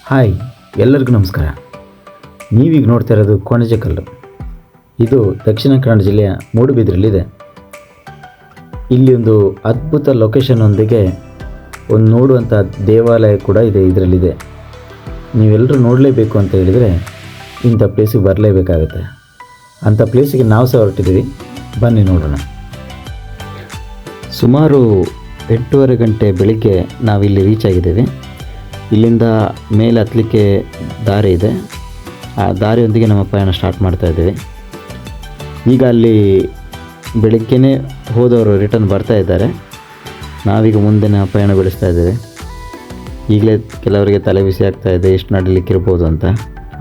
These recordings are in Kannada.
ಹಾಯ್, ಎಲ್ಲರಿಗೂ ನಮಸ್ಕಾರ. ನೀವೀಗ ನೋಡ್ತಾ ಇರೋದು ಕೋಣೆಜಕಲ್ಲು. ಇದು ದಕ್ಷಿಣ ಕನ್ನಡ ಜಿಲ್ಲೆಯ ಮೂಡುಬಿದ್ರಲ್ಲಿದೆ. ಇಲ್ಲಿ ಒಂದು ಅದ್ಭುತ ಲೊಕೇಶನ್ನೊಂದಿಗೆ ಒಂದು ನೋಡುವಂಥ ದೇವಾಲಯ ಕೂಡ ಇದೆ. ಇದರಲ್ಲಿದೆ. ನೀವೆಲ್ಲರೂ ನೋಡಲೇಬೇಕು ಅಂತ ಹೇಳಿದರೆ ಇಂಥ ಪ್ಲೇಸಿಗೆ ಬರಲೇಬೇಕಾಗುತ್ತೆ. ಅಂಥ ಪ್ಲೇಸಿಗೆ ನಾವು ಸಹ ಹೊರಟಿದ್ದೀವಿ. ಬನ್ನಿ ನೋಡೋಣ. ಸುಮಾರು 8:30 ಗಂಟೆ ಬೆಳಿಗ್ಗೆ ನಾವಿಲ್ಲಿ ರೀಚ್ ಆಗಿದ್ದೇವೆ. ಇಲ್ಲಿಂದ ಮೇಲೆ ಹತ್ತಲಿಕ್ಕೆ ದಾರಿ ಇದೆ. ಆ ದಾರಿಯೊಂದಿಗೆ ನಮ್ಮ ಪಯಣ ಸ್ಟಾರ್ಟ್ ಮಾಡ್ತಾ ಇದ್ದೇವೆ. ಈಗ ಅಲ್ಲಿ ಬೆಳಗ್ಗೆನೇ ಹೋದವರು ರಿಟರ್ನ್ ಬರ್ತಾ ಇದ್ದಾರೆ. ನಾವೀಗ ಮುಂದಿನ ಪಯಣ ಬೆಳೆಸ್ತಾ ಇದ್ದೇವೆ. ಈಗಲೇ ಕೆಲವರಿಗೆ ತಲೆ ಬಿಸಿ ಆಗ್ತಾ ಇದೆ, ಎಷ್ಟು ನಡೀಲಿಕ್ಕಿರ್ಬೋದು ಅಂತ.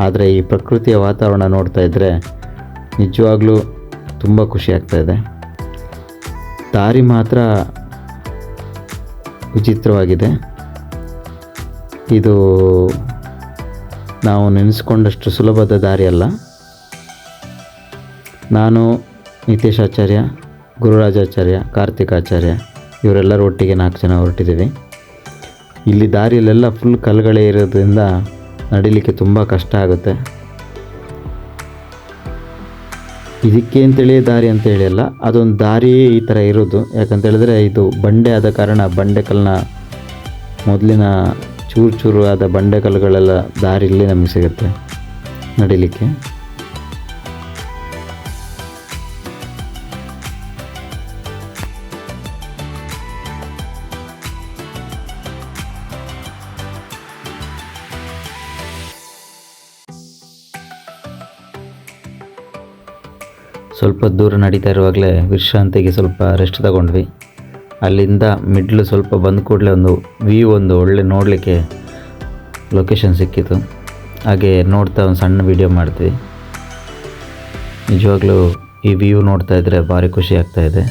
ಆದರೆ ಈ ಪ್ರಕೃತಿಯ ವಾತಾವರಣ ನೋಡ್ತಾ ಇದ್ದರೆ ನಿಜವಾಗ್ಲೂ ತುಂಬ ಖುಷಿ ಆಗ್ತಾ ಇದೆ. ದಾರಿ ಮಾತ್ರ ವಿಚಿತ್ರವಾಗಿದೆ. ಇದು ನಾವು ನೆನೆಸ್ಕೊಂಡಷ್ಟು ಸುಲಭದ ದಾರಿ ಅಲ್ಲ. ನಾನು ನಿತೇಶ್ ಆಚಾರ್ಯ, ಗುರುರಾಜಾಚಾರ್ಯ, ಕಾರ್ತಿಕಾಚಾರ್ಯ ಇವರೆಲ್ಲರೂ ಒಟ್ಟಿಗೆ 4 ಜನ ಹೊರಟಿದ್ದೀವಿ. ಇಲ್ಲಿ ದಾರಿಯಲ್ಲೆಲ್ಲ ಫುಲ್ ಕಲ್ಲುಗಳೇ ಇರೋದ್ರಿಂದ ನಡಿಲಿಕ್ಕೆ ತುಂಬ ಕಷ್ಟ ಆಗುತ್ತೆ. ಇದಕ್ಕೆ ಅಂತೇಳಿ ದಾರಿ ಅಂತೇಳಿ ಅಲ್ಲ, ಅದೊಂದು ದಾರಿಯೇ ಈ ಥರ ಇರೋದು. ಯಾಕಂತೇಳಿದ್ರೆ ಇದು ಬಂಡೆ ಆದ ಕಾರಣ ಬಂಡೆಕಲ್ಲನ್ನ ಮೊದಲಿನ ಚೂರು ಆದ ಬಂಡೆಕಲ್ಲುಗಳೆಲ್ಲ ದಾರಿ ಇಲ್ಲೇ ನಮಗೆ ಸಿಗುತ್ತೆ ನಡಿಲಿಕ್ಕೆ. ಸ್ವಲ್ಪ ದೂರ ನಡೀತಾ ಇರುವಾಗಲೇ ವಿಶ್ರಾಂತಿಗೆ ಸ್ವಲ್ಪ ರೆಸ್ಟ್ ತಗೊಂಡ್ವಿ. ಅಲ್ಲಿಂದ ಮಿಡ್ಲು ಸ್ವಲ್ಪ ಬಂದ ಕೂಡಲೇ ಒಂದು ಒಳ್ಳೆ ನೋಡಲಿಕ್ಕೆ ಲೊಕೇಶನ್ ಸಿಕ್ಕಿತು. ಹಾಗೆ ನೋಡ್ತಾ ಒಂದು ಸಣ್ಣ ವೀಡಿಯೋ ಮಾಡ್ತೀವಿ. ನಿಜವಾಗ್ಲೂ ಈ ವ್ಯೂ ನೋಡ್ತಾ ಇದ್ದರೆ ಭಾರಿ ಖುಷಿ ಆಗ್ತಾಯಿದೆ.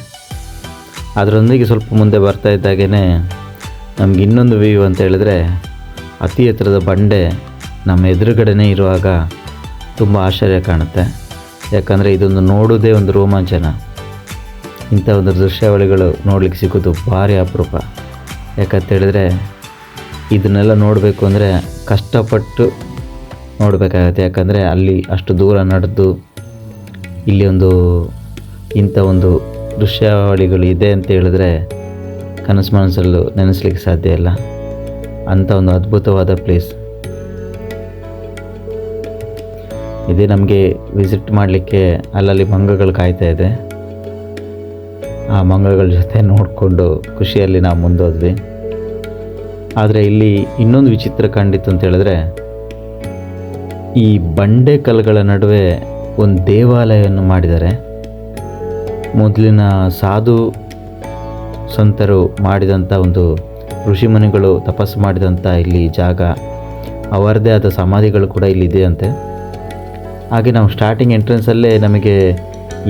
ಅದರೊಂದಿಗೆ ಸ್ವಲ್ಪ ಮುಂದೆ ಬರ್ತಾ ಇದ್ದಾಗೇ ನಮ್ಗೆ ಇನ್ನೊಂದು ವ್ಯೂ ಅಂತ ಹೇಳಿದ್ರೆ, ಅತಿ ಎತ್ತರದ ಬಂಡೆ ನಮ್ಮ ಎದುರುಗಡೆನೇ ಇರುವಾಗ ತುಂಬ ಆಶ್ಚರ್ಯ ಕಾಣುತ್ತೆ. ಯಾಕಂದರೆ ಇದೊಂದು ನೋಡೋದೇ ಒಂದು ರೋಮಾಂಚನ. ಇಂಥ ಒಂದು ದೃಶ್ಯಾವಳಿಗಳು ನೋಡಲಿಕ್ಕೆ ಸಿಗೋದು ಭಾರಿ ಅಪರೂಪ. ಯಾಕಂತೇಳಿದ್ರೆ ಇದನ್ನೆಲ್ಲ ನೋಡಬೇಕು ಅಂದರೆ ಕಷ್ಟಪಟ್ಟು ನೋಡಬೇಕಾಗತ್ತೆ. ಯಾಕಂದರೆ ಅಲ್ಲಿ ಅಷ್ಟು ದೂರ ನಡೆದು ಇಲ್ಲಿ ಇಂಥ ಒಂದು ದೃಶ್ಯಾವಳಿಗಳು ಇದೆ ಅಂತ ಹೇಳಿದ್ರೆ ಮನಸ್ಸಲ್ಲೂ ನೆನೆಸ್ಲಿಕ್ಕೆ ಸಾಧ್ಯ ಇಲ್ಲ. ಅಂಥ ಒಂದು ಅದ್ಭುತವಾದ ಪ್ಲೇಸ್ ಇದೇ. ನಮಗೆ ವಿಸಿಟ್ ಮಾಡಲಿಕ್ಕೆ ಅಲ್ಲಲ್ಲಿ ಮಂಗಗಳು ಕಾಯ್ತಾ ಇದೆ. ಆ ಮಂಗಗಳ ಜೊತೆ ನೋಡಿಕೊಂಡು ಖುಷಿಯಲ್ಲಿ ನಾವು ಮುಂದೋದ್ವಿ. ಆದರೆ ಇಲ್ಲಿ ಇನ್ನೊಂದು ವಿಚಿತ್ರ ಕಂಡಿತ್ತು ಅಂತ ಹೇಳಿದ್ರೆ, ಈ ಬಂಡೆ ಕಲ್ಲುಗಳ ನಡುವೆ ಒಂದು ದೇವಾಲಯವನ್ನು ಮಾಡಿದ್ದಾರೆ. ಮೊದಲಿನ ಸಾಧು ಸಂತರು ಮಾಡಿದಂಥ ಒಂದು ಋಷಿಮುನಿಗಳು ತಪಸ್ಸು ಮಾಡಿದಂಥ ಇಲ್ಲಿ ಜಾಗ, ಅವರದೇ ಆದ ಸಮಾಧಿಗಳು ಕೂಡ ಇಲ್ಲಿದೆಯಂತೆ. ಹಾಗೆ ನಾವು ಸ್ಟಾರ್ಟಿಂಗ್ ಎಂಟ್ರೆನ್ಸಲ್ಲೇ ನಮಗೆ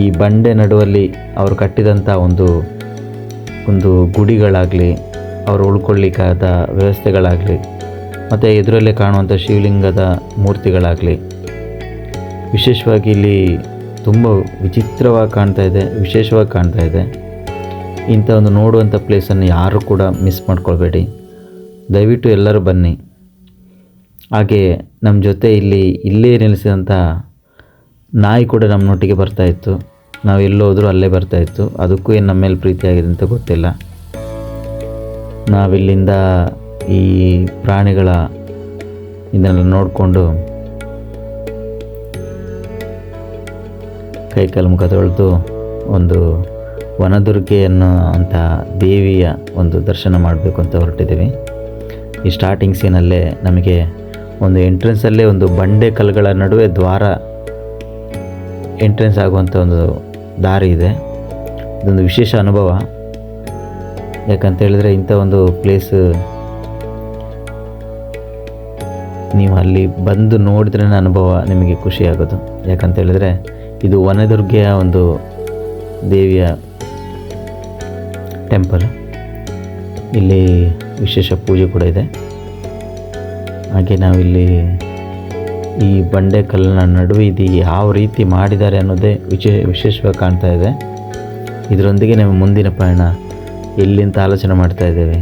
ಈ ಬಂಡೆ ನಡುವಲ್ಲಿ ಅವರು ಕಟ್ಟಿದಂಥ ಒಂದು ಗುಡಿಗಳಾಗಲಿ, ಅವರು ಉಳ್ಕೊಳ್ಳಿಕ್ಕಾದ ವ್ಯವಸ್ಥೆಗಳಾಗಲಿ, ಮತ್ತು ಎದುರಲ್ಲೇ ಕಾಣುವಂಥ ಶಿವಲಿಂಗದ ಮೂರ್ತಿಗಳಾಗಲಿ, ವಿಶೇಷವಾಗಿ ಇಲ್ಲಿ ತುಂಬ ವಿಚಿತ್ರವಾಗಿ ಕಾಣ್ತಾ ಇದೆ, ವಿಶೇಷವಾಗಿ ಕಾಣ್ತಾ ಇದೆ. ಇಂಥ ಒಂದು ನೋಡುವಂಥ ಪ್ಲೇಸನ್ನು ಯಾರೂ ಕೂಡ ಮಿಸ್ ಮಾಡ್ಕೊಳ್ಬೇಡಿ. ದಯವಿಟ್ಟು ಎಲ್ಲರೂ ಬನ್ನಿ. ಹಾಗೆ ನಮ್ಮ ಜೊತೆ ಇಲ್ಲೇ ನೆಲೆಸಿದಂಥ ನಾಯಿ ಕೂಡ ನಮ್ಮನೊಟ್ಟಿಗೆ ಬರ್ತಾಯಿತ್ತು. ನಾವು ಎಲ್ಲೋದ್ರೂ ಅಲ್ಲೇ ಬರ್ತಾಯಿತ್ತು. ಅದಕ್ಕೂ ಏನು ನಮ್ಮ ಮೇಲೆ ಪ್ರೀತಿಯಾಗಿದೆ ಅಂತ ಗೊತ್ತಿಲ್ಲ. ನಾವಿಲ್ಲಿಂದ ಈ ಪ್ರಾಣಿಗಳ ಇದನ್ನೆಲ್ಲ ನೋಡಿಕೊಂಡು ಕೈಕಾಲು ಮುಖ ತೊಳೆದು ಒಂದು ವನದುರ್ಗೆ ಅನ್ನೋಂಥ ದೇವಿಯ ಒಂದು ದರ್ಶನ ಮಾಡಬೇಕು ಅಂತ ಹೊರಟಿದ್ದೀವಿ. ಈ ಸ್ಟಾರ್ಟಿಂಗ್ ಸೀನಲ್ಲೇ ನಮಗೆ ಒಂದು ಎಂಟ್ರೆನ್ಸಲ್ಲೇ ಒಂದು ಬಂಡೆ ಕಲ್ಲುಗಳ ನಡುವೆ ದ್ವಾರ ಎಂಟ್ರೆನ್ಸ್ ಆಗುವಂಥ ಒಂದು ದಾರಿ ಇದೆ. ಇದೊಂದು ವಿಶೇಷ ಅನುಭವ. ಯಾಕಂತೇಳಿದ್ರೆ ಇಂಥ ಒಂದು ಪ್ಲೇಸ್ ನೀವು ಅಲ್ಲಿ ಬಂದು ನೋಡಿದ್ರೆ ಅನುಭವ ನಿಮಗೆ ಖುಷಿಯಾಗೋದು. ಯಾಕಂತೇಳಿದ್ರೆ ಇದು ವನದುರ್ಗೆಯ ಒಂದು ದೇವಿಯ ಟೆಂಪಲ್. ಇಲ್ಲಿ ವಿಶೇಷ ಪೂಜೆ ಕೂಡ ಇದೆ. ಹಾಗೆ ನಾವಿಲ್ಲಿ ಈ ಬಂಡೆ ಕಲ್ಲಿನ ನಡುವೆ ಇದು ಯಾವ ರೀತಿ ಮಾಡಿದ್ದಾರೆ ಅನ್ನೋದೇ ವಿಶೇಷವಾಗಿ ಕಾಣ್ತಾ ಇದೆ. ಇದರೊಂದಿಗೆ ನಮ್ಮ ಮುಂದಿನ ಪಯಣ ಎಲ್ಲಿಂತ ಆಲೋಚನೆ ಮಾಡ್ತಾ ಇದ್ದೇವೆ.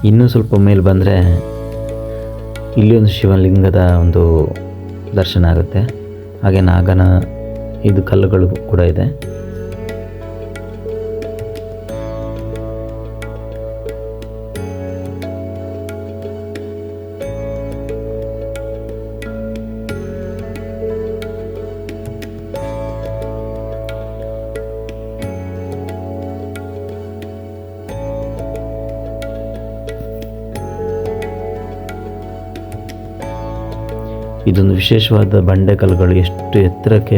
ಇನ್ನೂ ಸ್ವಲ್ಪ ಮೇಲೆ ಬಂದರೆ ಇಲ್ಲಿ ಒಂದು ಶಿವಲಿಂಗದ ಒಂದು ದರ್ಶನ ಆಗುತ್ತೆ. ಹಾಗೆ ನಾಗನ ಇದು ಕಲ್ಲುಗಳು ಕೂಡ ಇದೆ. ಇದೊಂದು ವಿಶೇಷವಾದ ಬಂಡೆಕಲ್ಲುಗಳು ಎಷ್ಟು ಎತ್ತರಕ್ಕೆ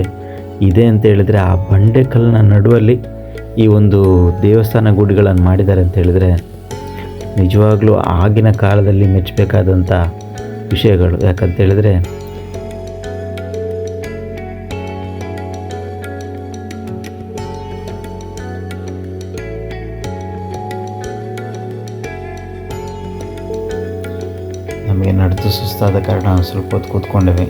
ಇದೆ ಅಂತ ಹೇಳಿದರೆ, ಆ ಬಂಡೆಕಲ್ಲಿನ ನಡುವಲ್ಲಿ ಈ ಒಂದು ದೇವಸ್ಥಾನ ಗುಡಿಗಳನ್ನು ಮಾಡಿದ್ದಾರೆ ಅಂತ ಹೇಳಿದರೆ ನಿಜವಾಗ್ಲೂ ಆಗಿನ ಕಾಲದಲ್ಲಿ ಮೆಚ್ಚಬೇಕಾದಂಥ ವಿಷಯಗಳು. ಯಾಕಂತ ಹೇಳಿದರೆ ನಮಗೆ ನಡೆದು ಸುಸ್ತಾದ ಕಾರಣ ಸ್ವಲ್ಪ ಹೊತ್ತು ಕೂತ್ಕೊಂಡಿವೆ.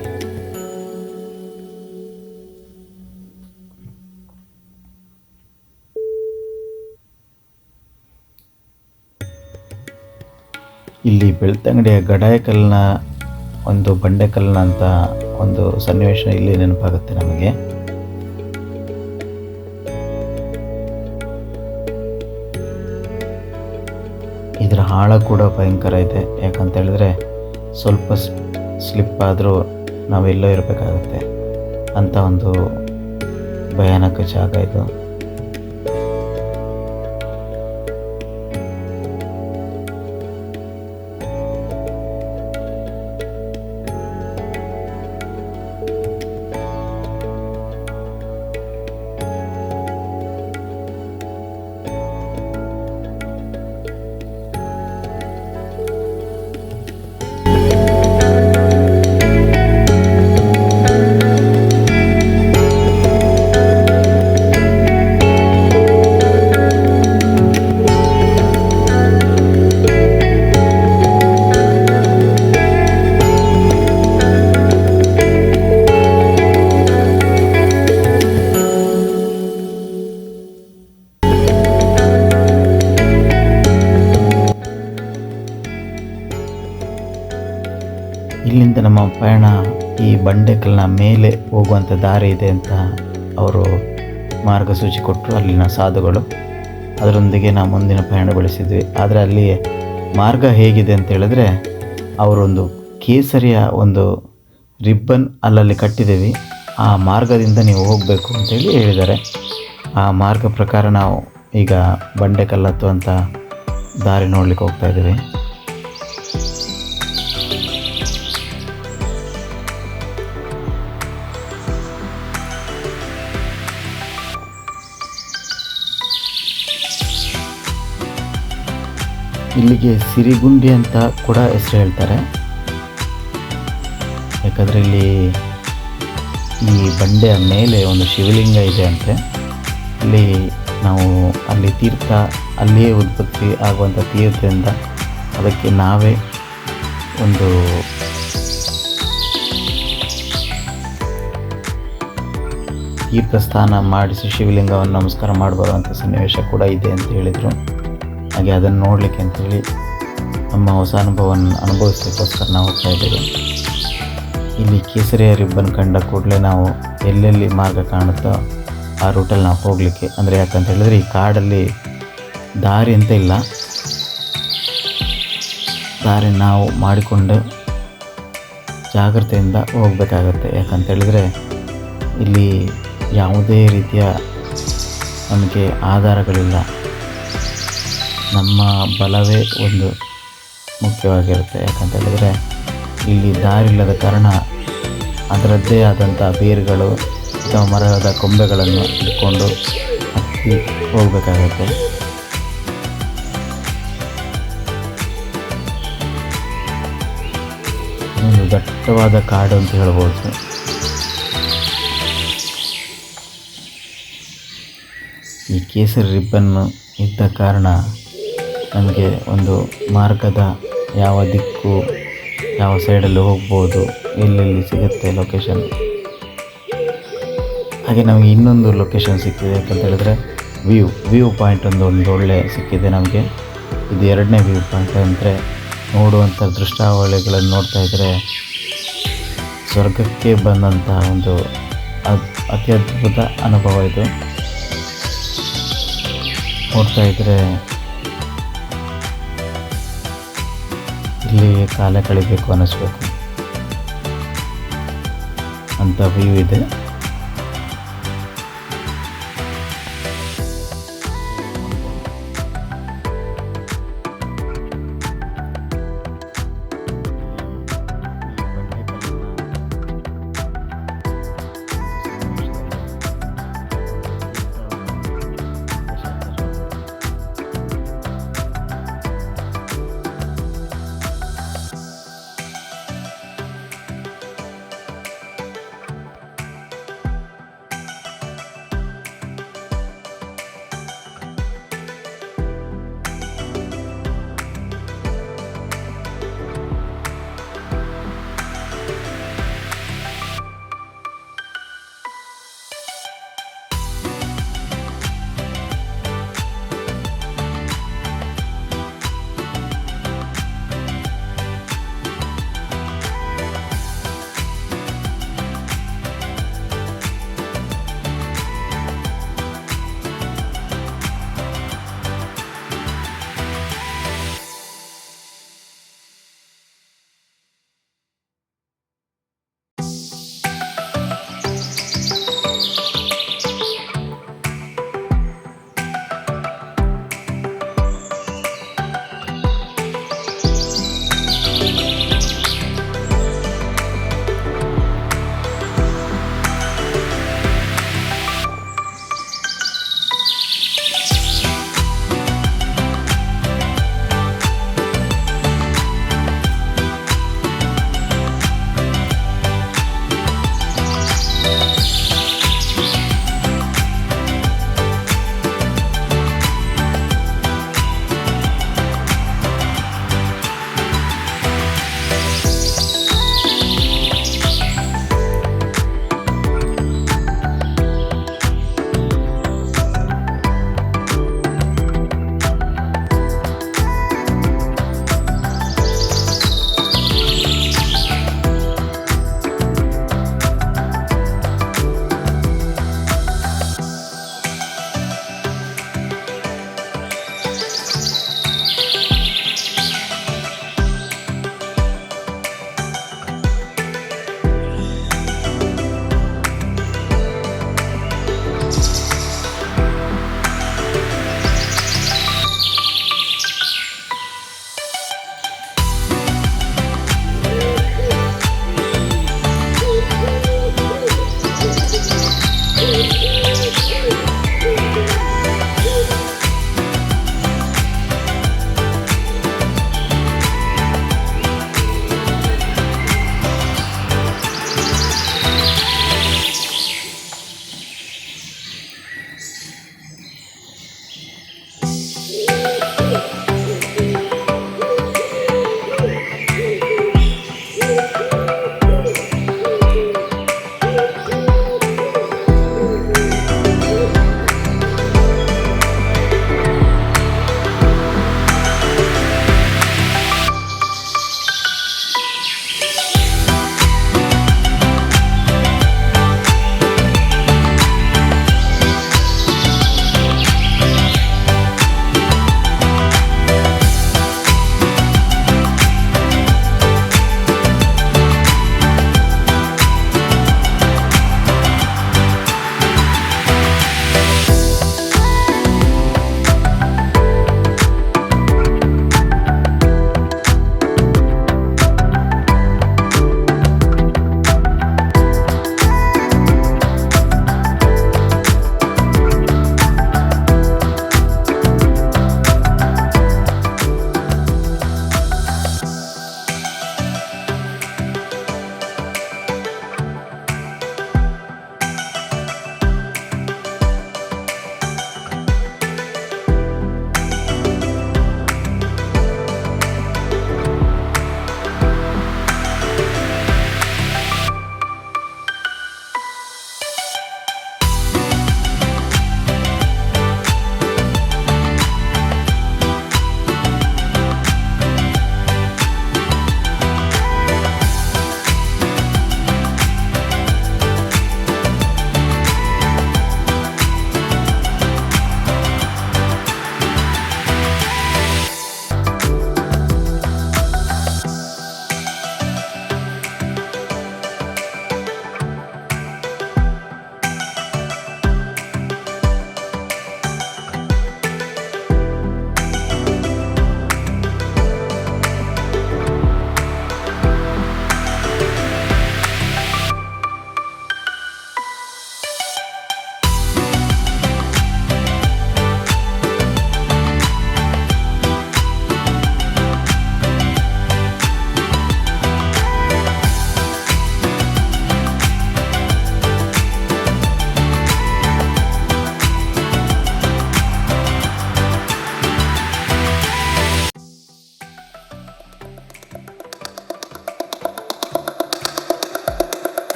ಇಲ್ಲಿ ಬೆಳ್ತಂಗಡಿಯ ಗಡಾಯಕಲ್ಲಿನ ಒಂದು ಬಂಡೆಕಲ್ಲಿನ ಅಂತ ಒಂದು ಸನ್ನಿವೇಶ ಇಲ್ಲಿ ನೆನಪಾಗುತ್ತೆ ನಮಗೆ. ಇದರ ಆಳ ಕೂಡ ಭಯಂಕರ ಇದೆ. ಯಾಕಂತ ಹೇಳಿದ್ರೆ ಸ್ವಲ್ಪ ಸ್ಲಿಪ್ ಆದರೂ ನಾವೆಲ್ಲೋ ಇರಬೇಕಾಗತ್ತೆ ಅಂಥ ಒಂದು ಭಯಾನಕ ಜಾಗ ಇದು. ಇಲ್ಲಿಂದ ನಮ್ಮ ಪಯಣ ಈ ಬಂಡೆಕಲ್ಲಿನ ಮೇಲೆ ಹೋಗುವಂಥ ದಾರಿ ಇದೆ ಅಂತ ಅವರು ಮಾರ್ಗಸೂಚಿ ಕೊಟ್ಟರು ಅಲ್ಲಿನ ಸಾಧುಗಳು. ಅದರೊಂದಿಗೆ ನಾವು ಮುಂದಿನ ಪಯಣ ಬೆಳೆಸಿದ್ವಿ. ಆದರೆ ಅಲ್ಲಿ ಮಾರ್ಗ ಹೇಗಿದೆ ಅಂತ ಹೇಳಿದ್ರೆ, ಅವರೊಂದು ಕೇಸರಿಯ ಒಂದು ರಿಬ್ಬನ್ ಅಲ್ಲಲ್ಲಿ ಕಟ್ಟಿದ್ದೀವಿ, ಆ ಮಾರ್ಗದಿಂದ ನೀವು ಹೋಗಬೇಕು ಅಂತೇಳಿ ಹೇಳಿದ್ದಾರೆ. ಆ ಮಾರ್ಗ ಪ್ರಕಾರ ನಾವು ಈಗ ಬಂಡೆಕಲ್ಲು ಹತ್ತುವಂಥ ದಾರಿ ನೋಡ್ಲಿಕ್ಕೆ ಹೋಗ್ತಾ ಇದ್ದೀವಿ. ಇಲ್ಲಿಗೆ ಸಿರಿಗುಂಡಿ ಅಂತ ಕೂಡ ಹೆಸರು ಹೇಳ್ತಾರೆ. ಯಾಕಂದರೆ ಇಲ್ಲಿ ಈ ಬಂಡೆಯ ಮೇಲೆ ಒಂದು ಶಿವಲಿಂಗ ಇದೆ ಅಂತೆ. ಅಲ್ಲಿ ನಾವು ಅಲ್ಲಿ ತೀರ್ಥ ಅಲ್ಲಿಯೇ ಉತ್ಪತ್ತಿ ಆಗುವಂಥ ತೀರ್ಥದಿಂದ ಅದಕ್ಕೆ ನಾವೇ ಒಂದು ತೀರ್ಥ ಸ್ನಾನ ಮಾಡಿಸಿ ಶಿವಲಿಂಗವನ್ನು ನಮಸ್ಕಾರ ಮಾಡಬರುವಂಥ ಸನ್ನಿವೇಶ ಕೂಡ ಇದೆ ಅಂತ ಹೇಳಿದರು. ಹಾಗೆ ಅದನ್ನು ನೋಡಲಿಕ್ಕೆ ಅಂತೇಳಿ ನಮ್ಮ ಹೊಸ ಅನುಭವವನ್ನು ಅನುಭವಿಸಲಿಕ್ಕೋಸ್ಕರ ನಾವು ಹೋಗ್ತಾ ಇದ್ದೇವೆ. ಇಲ್ಲಿ ಕೇಸರಿಯ ರಿಬ್ಬನ್ ಕಂಡ ಕೂಡಲೇ ನಾವು ಎಲ್ಲೆಲ್ಲಿ ಮಾರ್ಗ ಕಾಣುತ್ತೋ ಆ ರೂಟಲ್ಲಿ ನಾವು ಹೋಗಲಿಕ್ಕೆ, ಅಂದರೆ ಯಾಕಂತ ಹೇಳಿದ್ರೆ ಈ ಕಾಡಲ್ಲಿ ದಾರಿ ಅಂತ ಇಲ್ಲ, ದಾರಿ ನಾವು ಮಾಡಿಕೊಂಡು ಜಾಗ್ರತೆಯಿಂದ ಹೋಗಬೇಕಾಗತ್ತೆ. ಯಾಕಂತ ಹೇಳಿದ್ರೆ ಇಲ್ಲಿ ಯಾವುದೇ ರೀತಿಯ ನಮಗೆ ಆಧಾರಗಳಿಲ್ಲ, ನಮ್ಮ ಬಲವೇ ಒಂದು ಮುಖ್ಯವಾಗಿರುತ್ತೆ. ಯಾಕಂತ ಹೇಳಿದರೆ ಇಲ್ಲಿ ದಾರಿ ಇಲ್ಲದ ಕಾರಣ ಅದರದ್ದೇ ಆದಂಥ ಬೇರುಗಳು ಅಥವಾ ಮರದ ಕೊಂಬೆಗಳನ್ನು ಇಟ್ಕೊಂಡು ಹತ್ತಿ ಹೋಗಬೇಕಾಗತ್ತೆ. ಒಂದು ದಟ್ಟವಾದ ಕಾಡು ಅಂತ ಹೇಳ್ಬೋದು. ಈ ಕೇಸರಿ ರಿಬ್ಬನ್ನು ಇದ್ದ ಕಾರಣ ನಮಗೆ ಒಂದು ಮಾರ್ಗದ ಯಾವ ದಿಕ್ಕು, ಯಾವ ಸೈಡಲ್ಲಿ ಹೋಗ್ಬೋದು, ಎಲ್ಲೆಲ್ಲಿ ಸಿಗುತ್ತೆ ಲೊಕೇಶನ್. ಹಾಗೆ ನಮಗೆ ಇನ್ನೊಂದು ಲೊಕೇಶನ್ ಸಿಕ್ಕಿದೆ. ಯಾಕಂತ ಹೇಳಿದ್ರೆ ವ್ಯೂ ಪಾಯಿಂಟ್ ಒಂದು ಒಳ್ಳೆ ಸಿಕ್ಕಿದೆ ನಮಗೆ. ಇದು ಎರಡನೇ ವ್ಯೂ ಪಾಯಿಂಟ್. ಅಂದರೆ ನೋಡುವಂಥ ದೃಶ್ಯಾವಳಿಗಳನ್ನು ನೋಡ್ತಾ ಇದ್ದರೆ ಸ್ವರ್ಗಕ್ಕೆ ಬಂದಂಥ ಒಂದು ಅತಿ ಅದ್ಭುತ ಅನುಭವ ಇದು. ನೋಡ್ತಾ ಇದ್ದರೆ ಇಲ್ಲಿ ಕಾಲ ಕಳಿಬೇಕು ಅನ್ನಿಸ್ಬೇಕು ಅಂಥ ವ್ಯೂ ಇದೆ.